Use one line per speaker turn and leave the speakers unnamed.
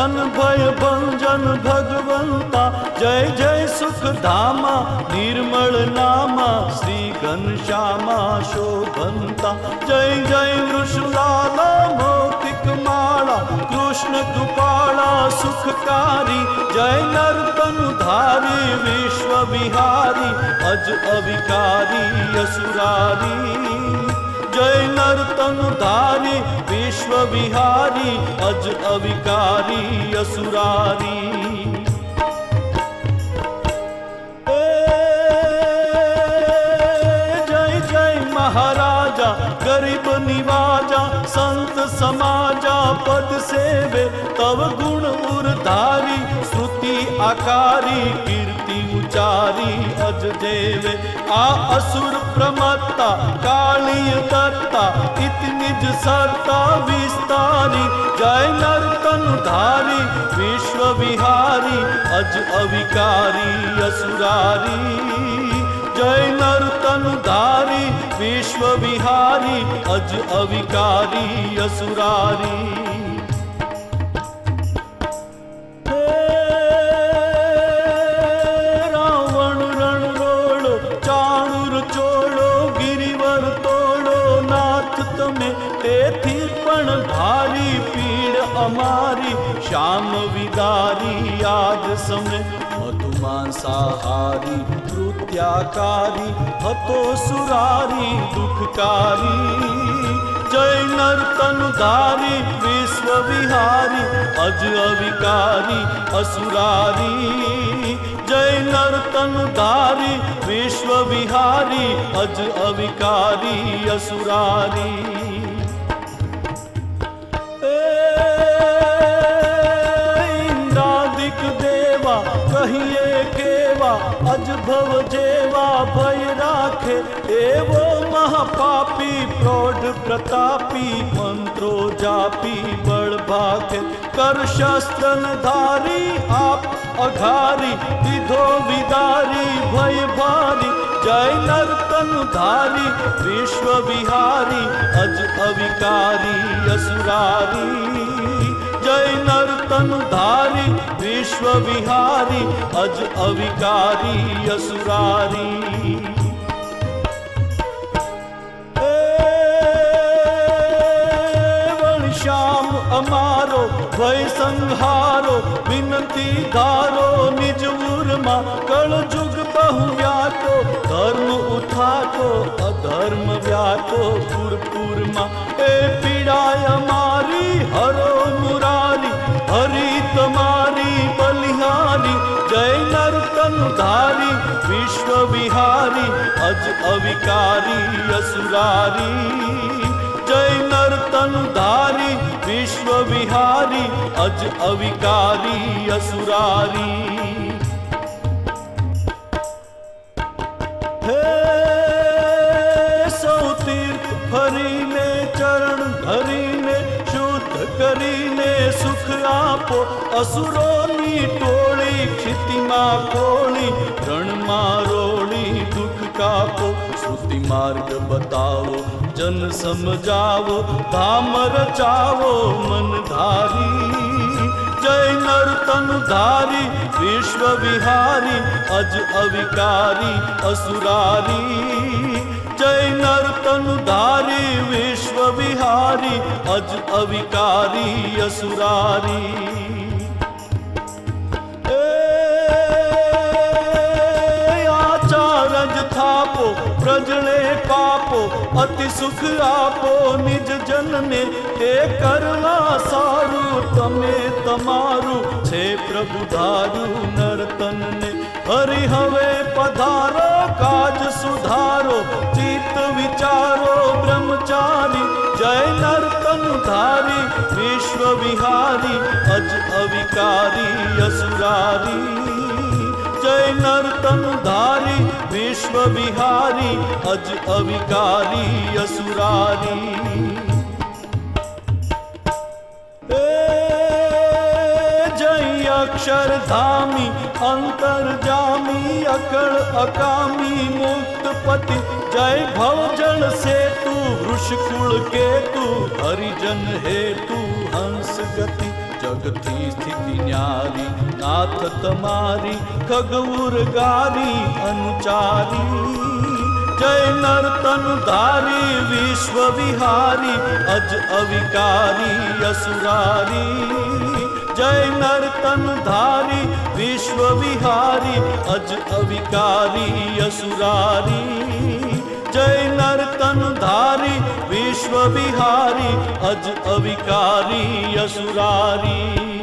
जन भय भंजन भगवंता, जय जय सुख धामा निर्मल नामा, श्री घनश्यामा शोभंता। जय जय वृषलाला मौक्तिक माला, कृष्ण कृपाला सुखकारी, जय नर्तनधारी विश्व विहारी, अज अविकारी असुरारी। जय नर्तनधारी विश्व विहारी, अज अविकारी असुरारी। जय जय महाराजा गरीब निवाजा, संत समाजा पद सेवे, तव गुण उर्धारी, श्रुति आकारी, कीर्ति उचारी अज देवे। आ असुर प्रमत्ता कालीय दत्ता, इति निज सर्ता विस्तारी, जय नर्तनधारी विश्व विहारी, अज अविकारी असुरारी। जय नर्तनधारी विश्व विहारी, अज अविकारी असुरारी। रावण रण रोड़ो चाणूर चोड़ो, गिरिवर तोड़ो नाथ तमे, तेथी पण भारी पीड़ अमारी, श्याम विदारी आज समय। मधुमांसाहारी कृत्याकारी, हतो सुरारी दुखकारी, जय नर्तनधारी विश्व विहारी, अज अविकारी असुरारी। जय नर्तनधारी विश्व विहारी, अज अविकारी असुरारी। इंद्रादिक देवा कहिए केवा, अज भव जेवा भय राखे, एवो महापापी प्रौढ़ प्रतापी, मंत्रो जापी बड़ भाखे। कर शस्त्रन धारी आप अघारी, विधो विदारी भय भारी, जय नर्तनधारी विश्व विहारी, अज अविकारी असुरारी। जय नर्तनधारी विश्व विहारी, अज अविकारी असुरारी। श्याम अमारो भय संहारो, विनती धारो निज उर्मा, कल जुग बहु व्याको, धर्म उठाको अधर्म व्याको पुरपुरमा। ए पीड़ाय हमारी हरो मुरारी, हरि तुम्हारी बलिहारी, जय नर्तनधारी विश्व विहारी, अज अविकारी असुरारी। जय नर्तनधारी विश्व विहारी, अज अविकारी असुरारी। हे सौ तीर्थ फरीने चरण धरीने, शुद्ध करीने सुख आपो, असुरोनी टोली क्षितिमा खोली, रण मारोली दुख कापो। श्रुति मार्ग बताओ जन समझावो, धाम रचावो मन धारी। जय नर्तनधारी विश्व विहारी, अज अविकारी असुरारी। जय नर्तनधारी विश्व विहारी, अज अविकारी असुरारी। आचारज थापो प्रजले पापो, अति सुख आपो निज जन ने, हे करना सारू तमे तमारू, छे प्रभु धारू नर्तन ने। हरि हवे पधारो काज सुधारो, चित विचारो ब्रह्मचारी, जय नर्तनधारी विश्व विहारी, अज अविकारी असुरारी। जय नर्तनधारी विश्व विहारी, अज अविकारी असुरारी। जय अक्षरधामी अंतर्जामी, अकड़ अकामी मुक्तपति, जय भवजन सेतु वृषकुल केतु, हरिजन हेतु हंस गति। जगती स्थिति न्यारी, नाथ तमारी खगउरगारी अनुचारी। जय नर्तनधारी विश्व विहारी, अज अविकारी असुरारी। जय नर्तनधारी विश्व विहारी, अज अविकारी असुरारी। जय नर्तनधारी विश्व विहारी, अज अविकारी असुरारी।